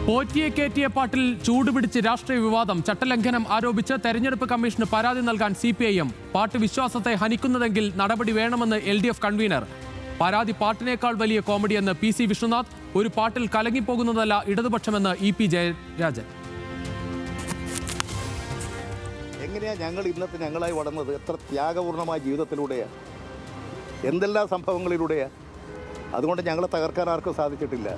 പോറ്റിയെ കയറ്റിയ പാട്ടിൽ ചൂടുപിടിച്ച് രാഷ്ട്രീയ വിവാദം. ചട്ടലംഘനം ആരോപിച്ച് തെരഞ്ഞെടുപ്പ് കമ്മീഷന് പരാതി നൽകാൻ CPIM. പാട്ട് വിശ്വാസത്തെ ഹനിക്കുന്നതെങ്കിൽ നടപടി വേണമെന്ന് LDF കൺവീനർ. പരാതി പാട്ടിനേക്കാൾ വലിയ കോമഡിയെന്ന് PC വിഷ്ണുനാഥ്. ഒരു പാട്ടിൽ കലങ്ങിപ്പോകുന്നതല്ല ഇടതുപക്ഷമെന്ന് EP ജയരാജൻ. എങ്ങനെയാണ് ഞങ്ങൾ ഇന്നത്തെ ഞങ്ങളായി വളർന്നത്? എത്ര ത്യാഗപൂർണമായ ജീവിതത്തിലൂടെയാണ്, എന്തെല്ലാം സംഭവങ്ങളിലൂടെയാണ്. അതുകൊണ്ട് ഞങ്ങളെ തകർക്കാൻ ആർക്കും സാധിച്ചിട്ടില്ല.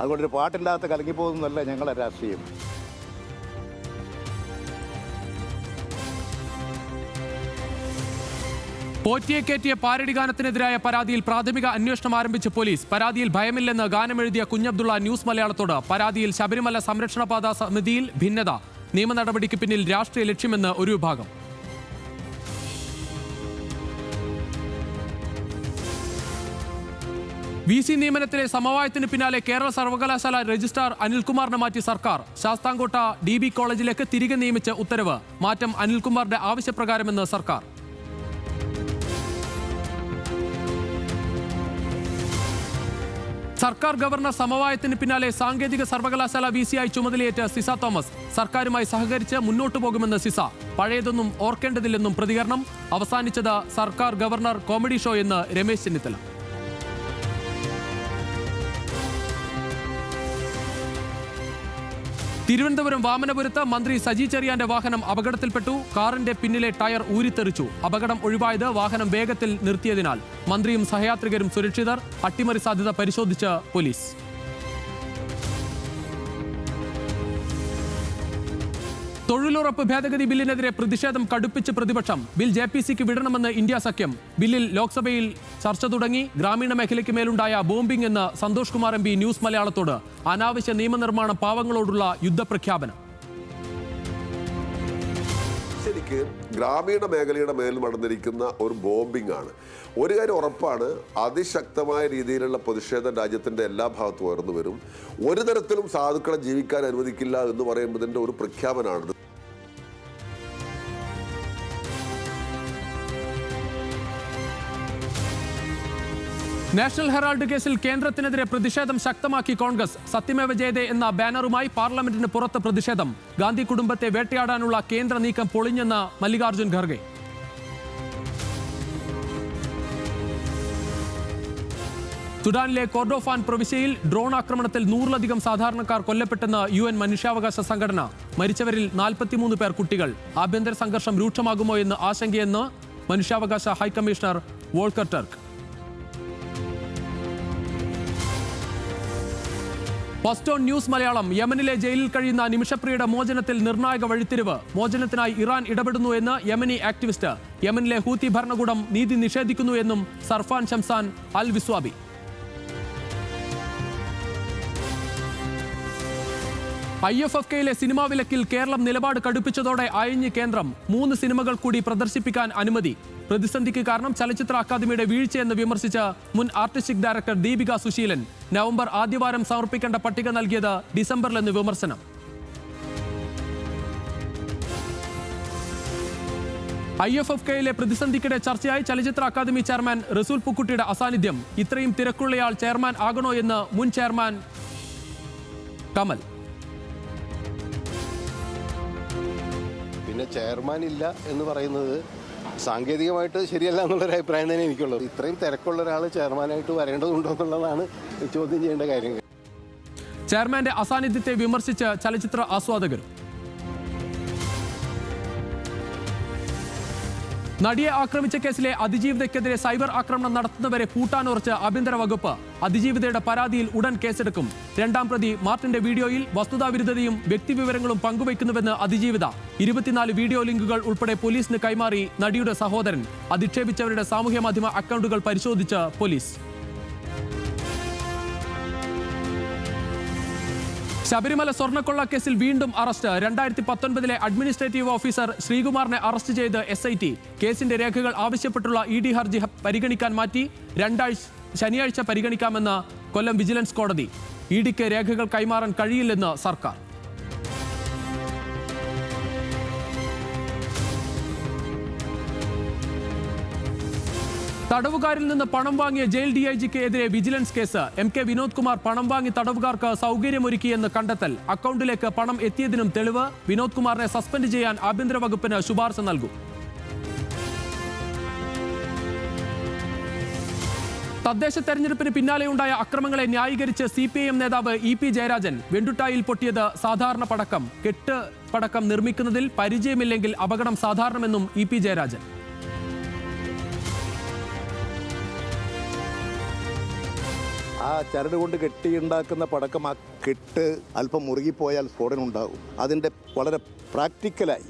അതുകൊണ്ടൊരു പാട്ടില്ലാത്ത കലങ്ങിപ്പോകുന്നതല്ല ഞങ്ങളുടെ രാഷ്ട്രീയം. പോറ്റിയെ കയറ്റിയ പാരഡി ഗാനത്തിനെതിരായ പരാതിയിൽ പ്രാഥമിക അന്വേഷണം ആരംഭിച്ച് പോലീസ്. പരാതിയിൽ ഭയമില്ലെന്ന് ഗാനമെഴുതിയ കുഞ്ഞബ്ദുള്ള ന്യൂസ് മലയാളത്തോട്. പരാതിയിൽ ശബരിമല സംരക്ഷണപാത സമിതിയിൽ ഭിന്നത. നിയമ നടപടിക്ക് പിന്നിൽ രാഷ്ട്രീയ ലക്ഷ്യമെന്ന് ഒരു വിഭാഗം. VC നിയമനത്തിലെ സമവായത്തിന് പിന്നാലെ കേരള സർവകലാശാല രജിസ്ട്രാർ അനിൽകുമാറിനെ മാറ്റി സർക്കാർ. ശാസ്താംകോട്ട DB കോളേജിലേക്ക് തിരികെ നിയമിച്ച ഉത്തരവ്. മാറ്റം അനിൽകുമാറിന്റെ ആവശ്യപ്രകാരമെന്ന് സർക്കാർ. സർക്കാർ ഗവർണർ സമവായത്തിന് പിന്നാലെ സാങ്കേതിക സർവകലാശാല VC ആയി ചുമതലയേറ്റ സിസ തോമസ്. സർക്കാരുമായി സഹകരിച്ച് മുന്നോട്ടു പോകുമെന്ന് സിസ. പഴയതൊന്നും ഓർക്കേണ്ടതില്ലെന്നും പ്രതികരണം. അവസാനിച്ചത് സർക്കാർ ഗവർണർ കോമഡി ഷോ എന്ന് രമേശ് ചെന്നിത്തല. തിരുവനന്തപുരം വാമനപുരത്ത് മന്ത്രി സജി ചെറിയാന്റെ വാഹനം അപകടത്തിൽപ്പെട്ടു. കാറിന്റെ പിന്നിലെ ടയർ ഊരിത്തെറിച്ചു. അപകടം ഒഴിവായത് വാഹനം വേഗത്തിൽ നിർത്തിയതിനാൽ. മന്ത്രിയും സഹയാത്രികരും സുരക്ഷിതർ. അട്ടിമറി സാധ്യത പരിശോധിച്ച് പോലീസ്. തൊഴിലുറപ്പ് ഭേദഗതി ബില്ലിനെതിരെ പ്രതിഷേധം കടുപ്പിച്ച് പ്രതിപക്ഷം. ബിൽ JPCക്ക് വിടണമെന്ന് ഇന്ത്യ സഖ്യം. ബില്ലിൽ ലോക്സഭയിൽ ചർച്ച തുടങ്ങി. ഗ്രാമീണ മേഖലയ്ക്ക് മേലുണ്ടായ ബോംബിംഗ് എന്ന് സന്തോഷ് കുമാർ MP ന്യൂസ് മലയാളത്തോട്. അനാവശ്യ നിയമനിർമ്മാണം പാവങ്ങളോടുള്ള യുദ്ധപ്രഖ്യാപനം. ശരിക്ക് ഗ്രാമീണ മേഖലയുടെ മേൽ നടന്നിരിക്കുന്ന ഒരു ബോംബിംഗ് ആണ്. ഒരു കാര്യം ഉറപ്പാണ്, അതിശക്തമായ രീതിയിലുള്ള പ്രതിഷേധം രാജ്യത്തിൻ്റെ എല്ലാ ഭാഗത്തും ഉയർന്നു വരും. ഒരു തരത്തിലും സാധുക്കളെ ജീവിക്കാൻ അനുവദിക്കില്ല എന്ന് പറയുന്നതിൻ്റെ ഒരു പ്രഖ്യാപനമാണ്. നാഷണൽ ഹെറാൾഡ് കേസിൽ കേന്ദ്രത്തിനെതിരെ പ്രതിഷേധം ശക്തമാക്കി കോൺഗ്രസ്. സത്യമേവ ജയതേ എന്ന ബാനറുമായി പാർലമെന്റിന് പുറത്ത് പ്രതിഷേധം. ഗാന്ധി കുടുംബത്തെ വേട്ടയാടാനുള്ള കേന്ദ്ര നീക്കം പൊളിഞ്ഞെന്ന് മല്ലികാർജ്ജുൻ ഖർഗെ. സുഡാനിലെ കോർഡോഫാൻ പ്രവിശ്യയിൽ ഡ്രോൺ ആക്രമണത്തിൽ 100-ലധികം സാധാരണക്കാർ കൊല്ലപ്പെട്ടെന്ന് UN മനുഷ്യാവകാശ സംഘടന. മരിച്ചവരിൽ 43 പേർ കുട്ടികൾ. ആഭ്യന്തര സംഘർഷം രൂക്ഷമാകുമോ എന്ന് ആശങ്കയെന്ന് മനുഷ്യാവകാശ high commissioner Volker ടർക്ക്. First on news Malayalam. യമനിലെ ജയിലിൽ കഴിയുന്ന നിമിഷപ്രിയയുടെ മോചനത്തിൽ നിർണായക വഴിത്തിരിവ്. മോചനത്തിനായി ഇറാൻ ഇടപെടുന്നു എന്ന് യമനി ആക്ടിവിസ്റ്റ്. യമനിലെ ഹൂത്തി ഭരണകൂടം നീതി നിഷേധിക്കുന്നു എന്നും സർഫാൻ ഷംസാൻ അൽ വിസ്വാബി. IFFKയിലെ സിനിമാ വിലക്കിൽ കേരളം നിലപാട് കടുപ്പിച്ചതോടെ അയഞ്ഞ് കേന്ദ്രം. 3 സിനിമകൾ കൂടി പ്രദർശിപ്പിക്കാൻ അനുമതി. പ്രതിസന്ധിക്ക് കാരണം ചലച്ചിത്ര അക്കാദമിയുടെ വീഴ്ചയെന്ന് വിമർശിച്ച് മുൻ artistic director Deepika Suseelan. November ആദ്യവാരം സമർപ്പിക്കേണ്ട പട്ടിക നൽകിയത് ഡിസംബറിലെന്ന് വിമർശനം. IFFKയിലെ പ്രതിസന്ധിക്കിടെ ചർച്ചയായി ചലച്ചിത്ര അക്കാദമി ചെയർമാൻ റസൂൽ പൂക്കുട്ടിയുടെ അസാന്നിധ്യം. ഇത്രയും തിരക്കുള്ളയാൾ ചെയർമാൻ ആകണോ എന്ന് മുൻ ചെയർമാൻ കമൽ. പിന്നെ ചെയർമാൻ ഇല്ല എന്ന് പറയുന്നത് സാങ്കേതികമായിട്ട് ശരിയല്ല എന്നുള്ളൊരു അഭിപ്രായം തന്നെ എനിക്കുള്ളത്. ഇത്രയും തിരക്കുള്ള ഒരാൾ ചെയർമാനായിട്ട് വരേണ്ടതുണ്ടോ എന്നുള്ളതാണ് ചോദ്യം ചെയ്യേണ്ട കാര്യം. ചെയർമാന്റെ അസാന്നിധ്യത്തെ വിമർശിച്ച് ചലച്ചിത്ര ആസ്വാദകർ. നടിയെ ആക്രമിച്ച കേസിലെ അതിജീവിതയ്ക്കെതിരെ സൈബർ ആക്രമണം നടത്തുന്നവരെ പൂട്ടാനുറച്ച് ആഭ്യന്തര വകുപ്പ്. അതിജീവിതയുടെ പരാതിയിൽ ഉടൻ കേസെടുക്കും. 2ാം പ്രതി മാർട്ടിന്റെ വീഡിയോയിൽ വസ്തുതാവിരുദ്ധതയും വ്യക്തിവിവരങ്ങളും പങ്കുവയ്ക്കുന്നുവെന്ന് അതിജീവിത. 24 വീഡിയോ ലിങ്കുകൾ ഉൾപ്പെടെ പോലീസിന് കൈമാറി നടിയുടെ സഹോദരൻ. അധിക്ഷേപിച്ചവരുടെ സാമൂഹ്യ മാധ്യമ അക്കൗണ്ടുകൾ പരിശോധിച്ച് പോലീസ്. ശബരിമല സ്വർണ്ണക്കൊള്ള കേസിൽ വീണ്ടും അറസ്റ്റ്. 2019-ലെ അഡ്മിനിസ്ട്രേറ്റീവ് ഓഫീസർ ശ്രീകുമാറിനെ അറസ്റ്റ് ചെയ്ത് SIT. കേസിന്റെ രേഖകൾ ആവശ്യപ്പെട്ടുള്ള ED ഹർജി പരിഗണിക്കാൻ മാറ്റി. ശനിയാഴ്ച പരിഗണിക്കാമെന്ന് കൊല്ലം വിജിലൻസ് കോടതി. EDക്ക് രേഖകൾ കൈമാറാൻ കഴിയില്ലെന്ന് സർക്കാർ. തടവുകാരിൽ നിന്ന് പണം വാങ്ങിയ ജയിൽ ഡിഐജിക്ക് എതിരെ vigilance case. MK Vinod Kumar പണം വാങ്ങി തടവുകാർക്ക് സൗകര്യമൊരുക്കിയെന്ന് കണ്ടെത്തൽ. അക്കൗണ്ടിലേക്ക് പണം എത്തിയതിനും തെളിവ്. വിനോദ് കുമാറിനെ സസ്പെൻഡ് ചെയ്യാൻ ആഭ്യന്തര വകുപ്പിന് ശുപാർശ നൽകും. തദ്ദേശ തെരഞ്ഞെടുപ്പിന് പിന്നാലെയുണ്ടായ അക്രമങ്ങളെ ന്യായീകരിച്ച് CPIM നേതാവ് EP ജയരാജൻ. വെണ്ടുട്ടായിൽ പൊട്ടിയത് സാധാരണ പടക്കം. കെട്ട് പടക്കം നിർമ്മിക്കുന്നതിൽ പരിചയമില്ലെങ്കിൽ അപകടം സാധാരണമെന്നും EP ജയരാജൻ. ആ ചരട് കൊണ്ട് കെട്ടിയുണ്ടാക്കുന്ന പടക്കം ആ കെട്ട് അല്പം മുറുകിപ്പോയാൽ സ്ഫോടനം ഉണ്ടാകും. അതിൻ്റെ വളരെ പ്രാക്ടിക്കലായി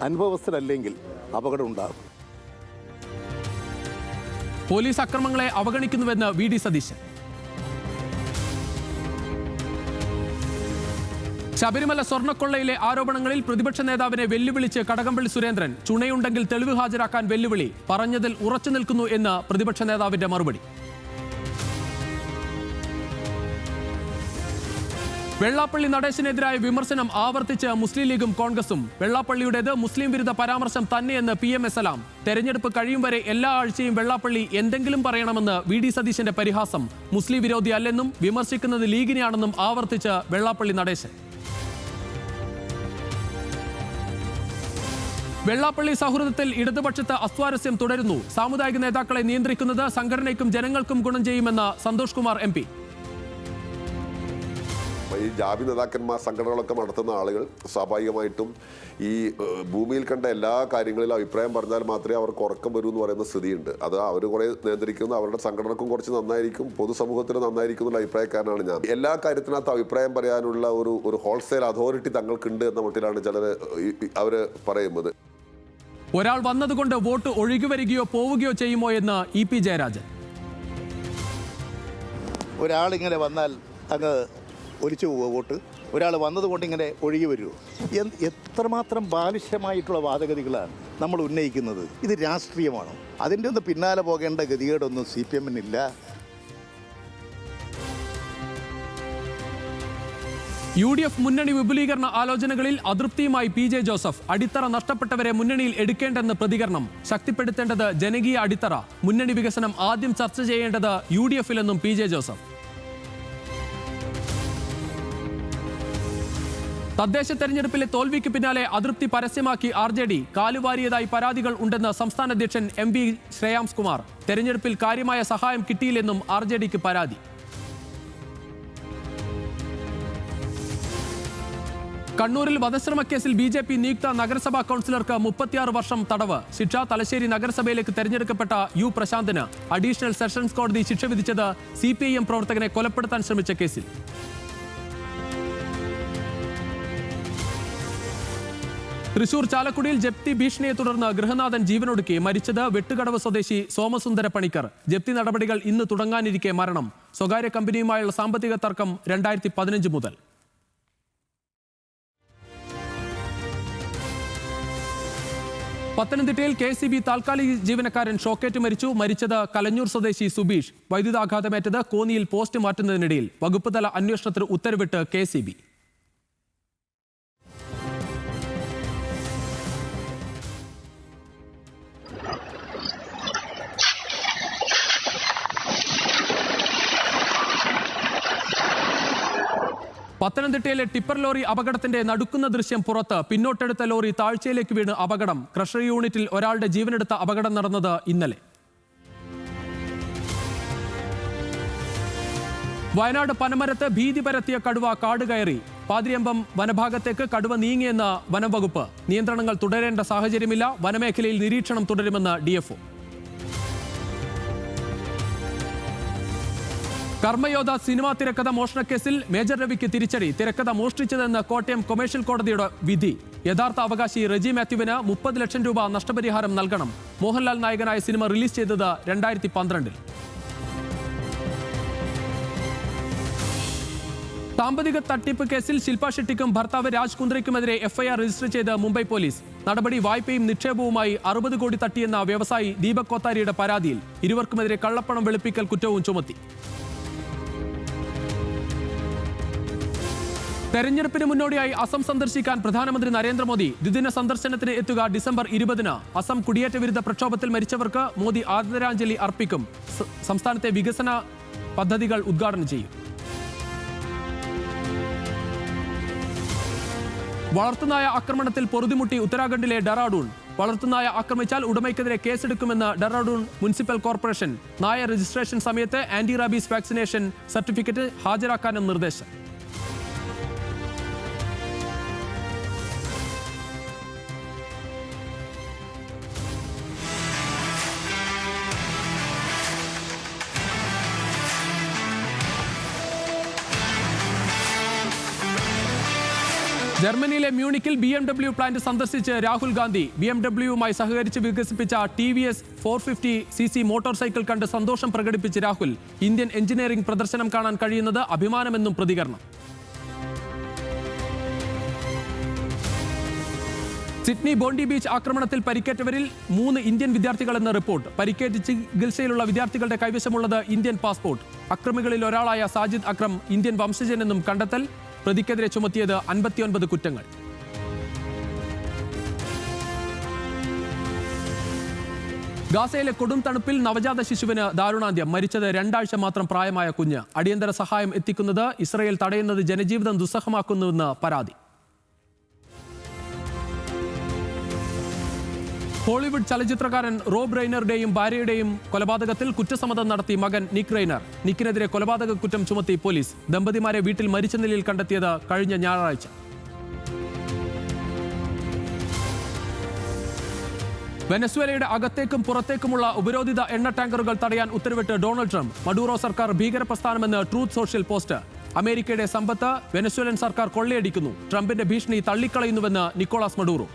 അനുഭവസ്ഥരല്ലെങ്കിൽ അപകടം ഉണ്ടാകും. പോലീസ് അക്രമങ്ങളെ അവഗണിക്കുന്നുവെന്ന് VD സതീശൻ. ശബരിമല സ്വർണ്ണക്കൊള്ളയിലെ ആരോപണങ്ങളിൽ പ്രതിപക്ഷ നേതാവിനെ വെല്ലുവിളിച്ച് കടകംപള്ളി സുരേന്ദ്രൻ. ചുണയുണ്ടെങ്കിൽ തെളിവ് ഹാജരാക്കാൻ വെല്ലുവിളി. പറഞ്ഞതിൽ ഉറച്ചു നിൽക്കുന്നു എന്ന് പ്രതിപക്ഷ നേതാവിന്റെ മറുപടി. വെള്ളാപ്പള്ളി നടേശനെതിരായ വിമർശനം ആവർത്തിച്ച് മുസ്ലിം ലീഗും കോൺഗ്രസും. വെള്ളാപ്പള്ളിയുടേത് മുസ്ലിം വിരുദ്ധ പരാമർശം തന്നെയെന്ന് PM സലാം. തെരഞ്ഞെടുപ്പ് കഴിയും വരെ എല്ലാ ആഴ്ചയും വെള്ളാപ്പള്ളി എന്തെങ്കിലും പറയണമെന്ന് VD സതീശന്റെ പരിഹാസം. മുസ്ലിം വിരോധി അല്ലെന്നും വിമർശിക്കുന്നത് ലീഗിനെയാണെന്നും ആവർത്തിച്ച് വെള്ളാപ്പള്ളി നടേശൻ. വെള്ളാപ്പള്ളി സൗഹൃദത്തിൽ ഇടതുപക്ഷത്ത് അസ്വാരസ്യം തുടരുന്നു. സാമുദായിക നേതാക്കളെ നിയന്ത്രിക്കുന്നത് സംഘടനയ്ക്കും ജനങ്ങൾക്കും ഗുണം ചെയ്യുമെന്ന് സന്തോഷ് കുമാർ MP. ഈ ജാതി നേതാക്കന്മാർ സംഘടനകളൊക്കെ നടത്തുന്ന ആളുകൾ സ്വാഭാവികമായിട്ടും ഈ ഭൂമിയിൽ കണ്ട എല്ലാ കാര്യങ്ങളിലും അഭിപ്രായം പറഞ്ഞാൽ മാത്രമേ അവർക്ക് ഉറക്കം വരൂ എന്ന് പറയുന്ന സ്ഥിതിയുണ്ട്. അത് അവർ കുറേ നിയന്ത്രിക്കുന്നു, അവരുടെ സംഘടനക്കും കുറച്ച് നന്നായിരിക്കും, പൊതുസമൂഹത്തിന് നന്നായിരിക്കും എന്നുള്ള അഭിപ്രായക്കാരനാണ് ഞാൻ. എല്ലാ കാര്യത്തിനകത്ത് അഭിപ്രായം പറയാനുള്ള ഒരു ഹോൾസെയിൽ അതോറിറ്റി തങ്ങൾക്കുണ്ട് എന്ന മട്ടിലാണ് ചിലർ അവർ പറയുന്നത്. ഒരാൾ വന്നതുകൊണ്ട് വോട്ട് ഒഴുകി വരികയോ പോവുകയോ ചെയ്യുമോ എന്ന് EP ജയരാജൻ. ഒരാളിങ്ങനെ വന്നാൽ അങ്ങ് ഒലിച്ചു പോവുക വോട്ട്? ഒരാൾ വന്നതുകൊണ്ട് ഇങ്ങനെ ഒഴുകി വരുമോ? എത്രമാത്രം ബാലിശമായിട്ടുള്ള വാദഗതികളാണ് നമ്മൾ ഉന്നയിക്കുന്നത്. ഇത് രാഷ്ട്രീയമാണോ? അതിൻ്റെ ഒന്ന് പിന്നാലെ പോകേണ്ട ഗതികേടൊന്നും CPM-നില്ല. UDF മുന്നണി വിപുലീകരണ ആലോചനകളിൽ അതൃപ്തിയുമായി PJ ജോസഫ്. അടിത്തറ നഷ്ടപ്പെട്ടവരെ മുന്നണിയിൽ എടുക്കേണ്ടെന്ന് പ്രതികരണം. ശക്തിപ്പെടുത്തേണ്ടത് ജനകീയ അടിത്തറ. മുന്നണി വികസനം ആദ്യം ചർച്ച ചെയ്യേണ്ടത് UDF-ലെന്നും PJ ജോസഫ്. തദ്ദേശ തെരഞ്ഞെടുപ്പിലെ തോൽവിക്ക് പിന്നാലെ അതൃപ്തി പരസ്യമാക്കി RJD. കാലുവാരിയതായി പരാതികൾ ഉണ്ടെന്ന് സംസ്ഥാന അധ്യക്ഷൻ MV ശ്രേയാംസ് കുമാർ. തെരഞ്ഞെടുപ്പിൽ കാര്യമായ സഹായം കിട്ടിയില്ലെന്നും RJDക്ക് പരാതി. കണ്ണൂരിൽ വധശ്രമക്കേസിൽ BJP നിയുക്ത നഗരസഭാ കൗൺസിലർക്ക് 36 വർഷം തടവ്. ശിക്ഷ. തലശ്ശേരി നഗരസഭയിലേക്ക് തെരഞ്ഞെടുക്കപ്പെട്ട U പ്രശാന്തിന് അഡീഷണൽ സെഷൻസ് കോടതി ശിക്ഷ വിധിച്ചത് CPIM പ്രവർത്തകനെ കൊലപ്പെടുത്താൻ ശ്രമിച്ച കേസിൽ. തൃശൂർ ചാലക്കുടിയിൽ ജപ്തി ഭീഷണിയെ തുടർന്ന് ഗൃഹനാഥൻ ജീവനൊടുക്കി. മരിച്ചത് വെട്ടുകടവ് സ്വദേശി സോമസുന്ദര പണിക്കർ. ജപ്തി നടപടികൾ ഇന്ന് തുടങ്ങാനിരിക്കെ മരണം. സ്വകാര്യ കമ്പനിയുമായുള്ള സാമ്പത്തിക തർക്കം 2015 മുതൽ. പത്തനംതിട്ടയിൽ KCB താൽക്കാലിക ജീവനക്കാരൻ ഷോക്കേറ്റ് മരിച്ചു. മരിച്ചത് കലഞ്ഞൂർ സ്വദേശി സുബീഷ്. വൈദ്യുതാഘാതമേറ്റത് കോന്നിയിൽ പോസ്റ്റ് മാറ്റുന്നതിനിടയിൽ. വകുപ്പ് തല അന്വേഷണത്തിന് ഉത്തരവിട്ട് KCB. പത്തനംതിട്ടയിലെ ടിപ്പർ ലോറി അപകടത്തിന്റെ നടുക്കുന്ന ദൃശ്യം പുറത്ത്. പിന്നോട്ടെടുത്ത ലോറി താഴ്ചയിലേക്ക് വീണ് അപകടം. ക്രഷർ യൂണിറ്റിൽ ഒരാളുടെ ജീവനെടുത്ത അപകടം നടന്നത് ഇന്നലെ. വയനാട് പനമരത്ത് ഭീതി പരത്തിയ കടുവ കാട് കയറി. പാതിരിയമ്പം വനഭാഗത്തേക്ക് കടുവ നീങ്ങിയെന്ന് വനം വകുപ്പ്. നിയന്ത്രണങ്ങൾ തുടരേണ്ട സാഹചര്യമില്ല. വനമേഖലയിൽ നിരീക്ഷണം തുടരുമെന്ന് DFO. കർമ്മയോധ സിനിമാ തിരക്കഥ മോഷണക്കേസിൽ മേജർ രവിക്ക് തിരിച്ചടി. തിരക്കഥ മോഷ്ടിച്ചതെന്ന് കോട്ടയം കൊമേഴ്ഷ്യൽ കോടതിയുടെ വിധി. യഥാർത്ഥ അവകാശി റെജി മാത്യുവിന് 30 ലക്ഷം രൂപ നഷ്ടപരിഹാരം നൽകണം. മോഹൻലാൽ നായകനായ സിനിമ റിലീസ് ചെയ്തത് 2012. സാമ്പത്തിക തട്ടിപ്പ് കേസിൽ ശില്പ ഷെട്ടിക്കും ഭർത്താവ് രാജ് കുന്ദ്രയ്ക്കുമെതിരെ FIR രജിസ്റ്റർ ചെയ്ത് മുംബൈ പോലീസ്. നടപടി വായ്പയും നിക്ഷേപവുമായി 60 കോടി തട്ടിയെന്ന വ്യവസായി ദീപക് കോത്താരിയുടെ പരാതിയിൽ. ഇരുവർക്കുമെതിരെ കള്ളപ്പണം വെളുപ്പിക്കൽ കുറ്റവും ചുമത്തി. തെരഞ്ഞെടുപ്പിന് മുന്നോടിയായി അസം സന്ദർശിക്കാൻ പ്രധാനമന്ത്രി നരേന്ദ്രമോദി ദ്വിദിന സന്ദർശനത്തിന് എത്തുക ഡിസംബർ 20-ന്. അസം കുടിയേറ്റ വിരുദ്ധ പ്രക്ഷോഭത്തിൽ മരിച്ചവർക്ക് മോദി ആദരാഞ്ജലി അർപ്പിക്കും. സംസ്ഥാനത്തെ വികസന പദ്ധതികൾ ഉദ്ഘാടനം ചെയ്യും. വളർത്തുനായ ആക്രമണത്തിൽ പൊറുതിമുട്ടി ഉത്തരാഖണ്ഡിലെ ഡെറാഡൂൺ. വളർത്തുനായ ആക്രമിച്ചാൽ ഉടമയ്ക്കെതിരെ കേസെടുക്കുമെന്ന് ഡെറാഡൂൺ മുനിസിപ്പൽ കോർപ്പറേഷൻ. നായ രജിസ്ട്രേഷൻ സമയത്ത് ആന്റി റാബീസ് വാക്സിനേഷൻ സർട്ടിഫിക്കറ്റ് ഹാജരാക്കാനും നിർദ്ദേശം. ജർമ്മനിയിലെ മ്യൂണിക്കിൽ BMW പ്ലാന്റ് സന്ദർശിച്ച് രാഹുൽ ഗാന്ധി. BMWയുമായി സഹകരിച്ച് വികസിപ്പിച്ച TVS 450cc മോട്ടോർ സൈക്കിൾ കണ്ട് സന്തോഷം പ്രകടിപ്പിച്ച് രാഹുൽ. ഇന്ത്യൻ എഞ്ചിനീയറിംഗ് പ്രദർശനം കാണാൻ കഴിയുന്നത് അഭിമാനമെന്നും പ്രതികരണം. സിഡ്നി ബോണ്ടി ബീച്ച് ആക്രമണത്തിൽ പരിക്കേറ്റവരിൽ 3 ഇന്ത്യൻ വിദ്യാർത്ഥികളെന്ന് റിപ്പോർട്ട്. പരിക്കേറ്റ് ചികിത്സയിലുള്ള വിദ്യാർത്ഥികളുടെ കൈവശമുള്ളത് ഇന്ത്യൻ പാസ്പോർട്ട്. അക്രമികളിൽ ഒരാളായ സാജിദ് അക്രം ഇന്ത്യൻ വംശജനെന്നും കണ്ടെത്തൽ. പ്രതിക്കെതിരെ ചുമത്തിയത് 59 കുറ്റങ്ങൾ. ഗാസയിലെ കൊടും തണുപ്പിൽ നവജാത ശിശുവിന് ദാരുണാന്ത്യം. മരിച്ചത് 2 ആഴ്ച മാത്രം പ്രായമായ കുഞ്ഞ്. അടിയന്തര സഹായം എത്തിക്കുന്നത് ഇസ്രയേൽ തടയുന്നത് ജനജീവിതം ദുസ്സഹമാക്കുന്നുവെന്ന് പരാതി. ഹോളിവുഡ് ചലച്ചിത്രകാരൻ റോബ് റെയ്നറുടെയും ഭാര്യയുടെയും കൊലപാതകത്തിൽ കുറ്റസമ്മതം നടത്തി മകൻ നിക് റെയ്നർ. നിക്കിനെതിരെ കൊലപാതക കുറ്റം ചുമത്തി പോലീസ്. ദമ്പതിമാരെ വീട്ടിൽ മരിച്ച നിലയിൽ കണ്ടെത്തിയത് കഴിഞ്ഞ ഞായറാഴ്ച. വെനസ്വേലയുടെ അകത്തേക്കും പുറത്തേക്കുമുള്ള ഉപരോധിത എണ്ണ ടാങ്കറുകൾ തടയാൻ ഉത്തരവിട്ട് ഡൊണാൾഡ് ട്രംപ്. മഡൂറോ സർക്കാർ ഭീകര പ്രസ്ഥാനമെന്ന് ട്രൂത്ത് സോഷ്യൽ പോസ്റ്റ്. അമേരിക്കയുടെ സമ്പത്ത് വെനസ്വേലൻ സർക്കാർ കൊള്ളയടിക്കുന്നു. ട്രംപിന്റെ ഭീഷണി തള്ളിക്കളയുന്നുവെന്ന് നിക്കോളാസ് മഡൂറോ.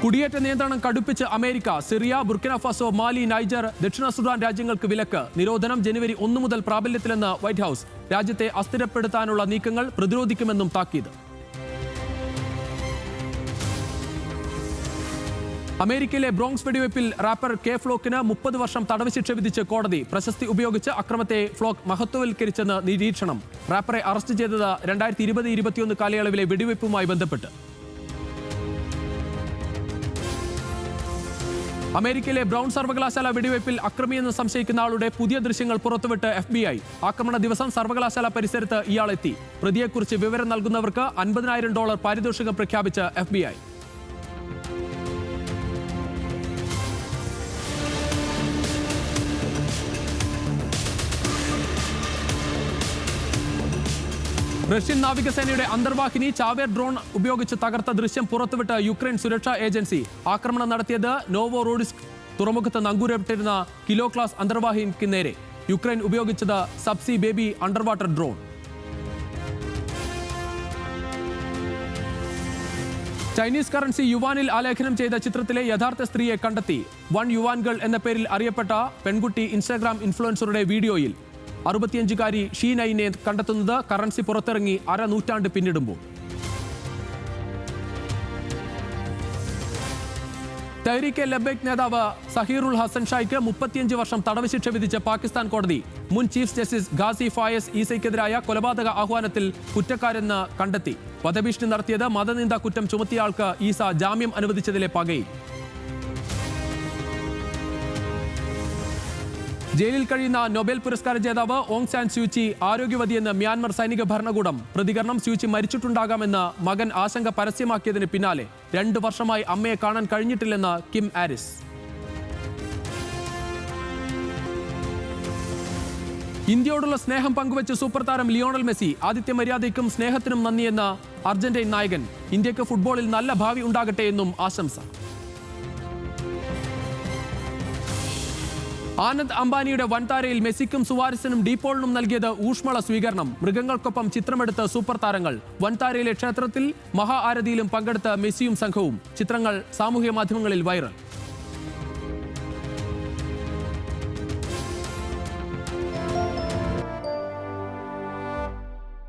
കുടിയേറ്റ നിയന്ത്രണം കടുപ്പിച്ച് അമേരിക്ക. സിറിയ, ബുർക്കിന ഫാസോ, മാലി, നൈജർ, ദക്ഷിണ സുഡാൻ രാജ്യങ്ങൾക്ക് വിലക്ക്. നിരോധനം ജനുവരി 1 മുതൽ പ്രാബല്യത്തിലെന്ന് വൈറ്റ് ഹൌസ്. രാജ്യത്തെ അസ്ഥിരപ്പെടുത്താനുള്ള നീക്കങ്ങൾ പ്രതിരോധിക്കുമെന്നും താക്കീത്. അമേരിക്കയിലെ ബ്രോങ്സ് വെടിവയ്പിൽ റാപ്പർ കെ ഫ്ലോക്കിന് 30 വർഷം തടവ് ശിക്ഷ വിധിച്ച് കോടതി. പ്രശസ്തി ഉപയോഗിച്ച് അക്രമത്തെ ഫ്ലോക്ക് മഹത്വവൽക്കരിച്ചെന്ന് നിരീക്ഷണം. റാപ്പറെ അറസ്റ്റ് ചെയ്തത് 2020-21 കാലയളവിലെ വെടിവയ്പുമായി ബന്ധപ്പെട്ട്. അമേരിക്കയിലെ ബ്രൗൺ സർവകലാശാല വെടിവയ്പിൽ അക്രമിയെന്ന് സംശയിക്കുന്ന ആളുടെ പുതിയ ദൃശ്യങ്ങൾ പുറത്തുവിട്ട് FBI. ആക്രമണ ദിവസം സർവകലാശാല പരിസരത്ത് ഇയാളെത്തി. പ്രതിയെക്കുറിച്ച് വിവരം നൽകുന്നവർക്ക് $50,000 പാരിതോഷികം പ്രഖ്യാപിച്ച് FBI. റഷ്യൻ നാവികസേനയുടെ അന്തർവാഹിനി ചാവേർ ഡ്രോൺ ഉപയോഗിച്ച് തകർത്ത ദൃശ്യം പുറത്തുവിട്ട യുക്രൈൻ സുരക്ഷാ ഏജൻസി. ആക്രമണം നടത്തിയത് നോവോറോഡിസ്ക് തുറമുഖത്ത് നങ്കൂരപ്പെട്ടിരുന്ന കിലോ ക്ലാസ് അന്തർവാഹിനിക്ക് നേരെ. യുക്രൈൻ ഉപയോഗിച്ചത് subsea baby under water drone. Chinese currency യുവാനിൽ ആലേഖനം ചെയ്ത ചിത്രത്തിലെ യഥാർത്ഥ സ്ത്രീയെ കണ്ടെത്തി. 1 യുവാൻ ഗേൾ എന്ന പേരിൽ അറിയപ്പെട്ട പെൺകുട്ടി ഇൻസ്റ്റാഗ്രാം ഇൻഫ്ലുവൻസറുടെ വീഡിയോയിൽ 65-കാരി ഷീ നൈനെ കണ്ടെത്തുന്നത് കറൻസി പുറത്തിറങ്ങി അരനൂറ്റാണ്ട് പിന്നിടുമ്പോൾ. തഹ്രീകെ ലബൈക്ക് നേതാവ് സഹീറുൽ ഹസൻ ഷായ്ക്ക് 35 വർഷം തടവ് ശിക്ഷ വിധിച്ച് പാകിസ്ഥാൻ കോടതി. മുൻ ചീഫ് ജസ്റ്റിസ് ഖാസി ഫായസ് ഈസയ്ക്കെതിരായ കൊലപാതക ആഹ്വാനത്തിൽ കുറ്റക്കാരെന്ന് കണ്ടെത്തി. വധഭീഷണി നടത്തിയത് മതനിന്ദ കുറ്റം ചുമത്തിയയാൾക്ക് ഈസ ജാമ്യം അനുവദിച്ചതിലെ പകയിൽ. ജയിലിൽ കഴിയുന്ന നൊബേൽ പുരസ്കാര ജേതാവ് ഓങ് സാൻ സ്യൂചി ആരോഗ്യവതിയെന്ന് മ്യാൻമർ സൈനിക ഭരണകൂടം. പ്രതികരണം: സ്യൂചി മരിച്ചിട്ടുണ്ടാകാമെന്ന് മകൻ ആശങ്ക പരസ്യമാക്കിയതിന് പിന്നാലെ 2 വർഷമായി അമ്മയെ കാണാൻ കഴിഞ്ഞിട്ടില്ലെന്ന് കിം ആരിസ്. ഇന്ത്യയോടുള്ള സ്നേഹം പങ്കുവച്ച് സൂപ്പർ താരം ലിയോണൽ മെസ്സി. ആതിഥ്യ മര്യാദയ്ക്കും സ്നേഹത്തിനും നന്ദിയെന്ന് അർജന്റീൻ നായകൻ. ഇന്ത്യക്ക് ഫുട്ബോളിൽ നല്ല ഭാവി ഉണ്ടാകട്ടെ എന്നും ആശംസ. ആനന്ദ് അംബാനിയുടെ വൻതാരയിൽ മെസ്സിക്കും സുവാരസിനും ഡീപോളിനും നൽകിയത് ഊഷ്മള സ്വീകരണം. മൃഗങ്ങൾക്കൊപ്പം ചിത്രമെടുത്ത് സൂപ്പർ താരങ്ങൾ. വൻതാരയിലെ ക്ഷേത്രത്തിൽ മഹാ ആരതിയിലും പങ്കെടുത്ത മെസ്സിയും സംഘവും. ചിത്രങ്ങൾ സാമൂഹ്യ മാധ്യമങ്ങളിൽ വൈറൽ.